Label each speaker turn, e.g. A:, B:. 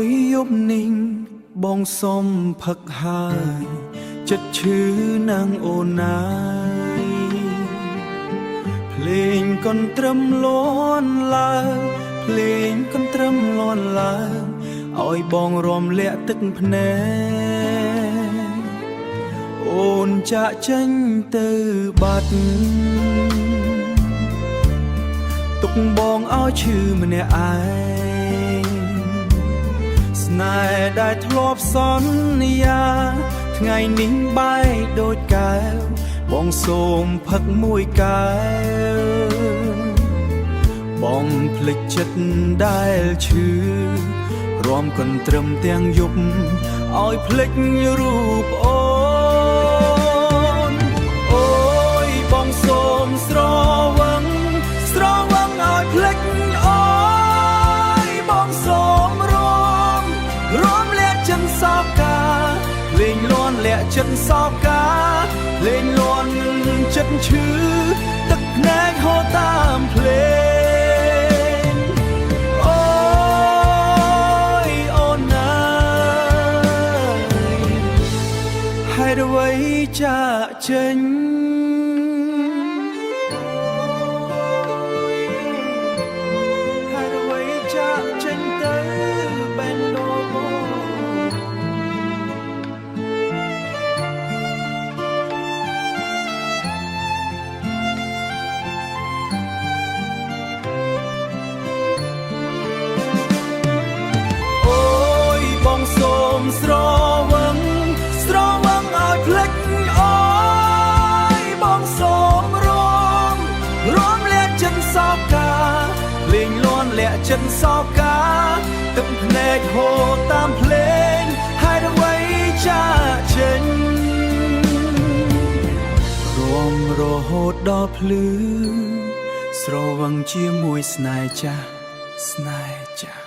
A: យយប់នេះបងសុំផឹកហើយចិត្តឈឺណាងអូនណាយភ្លេងកន្ទ្រឹមលន់ឡើងភ្លេងកន្ទ្រឹមលន់ឡើងឲ្យបងរំលាក់ទឹកភ្នែកអូនចាក់ចេញទៅបាត់ទុកបងឲ្យឈឺម្នាក់ឯងស្នេហ៍ដែលធ្លាប់សន្យាថ្ងៃនេះបែកដូចកែវបងសូមផឹកមួយកែវបងភ្លេចចិត្តដែលឈឺរំកន្ទ្រឹមទាំងយប់ឲ្យភ្លេចរូបអូនអូយបងសូមស្រវឹងឲ្យភ្លេចអូយបងសូមរំលាក់ចិនសោកាលេងលន់លាក់ចិនសោកាលេងលន់ចិត្តឈឺទឹកភ្នែកហូរតាមភ្លេងអូយអូនណាហេតុអ្វីចាក់ចេញស្រវឹងឲ្យភ្លេចអូយបងសូមរំលាក់ចិនសោកាលេងលន់លាក់ចិនសោកាទឹកភ្នែកហូរតាមភ្លេងហើយអ្វីចាក់ចេញរហូតដល់ភ្លឺស្រវឹងជាមួយស្នេហ៍ចាស់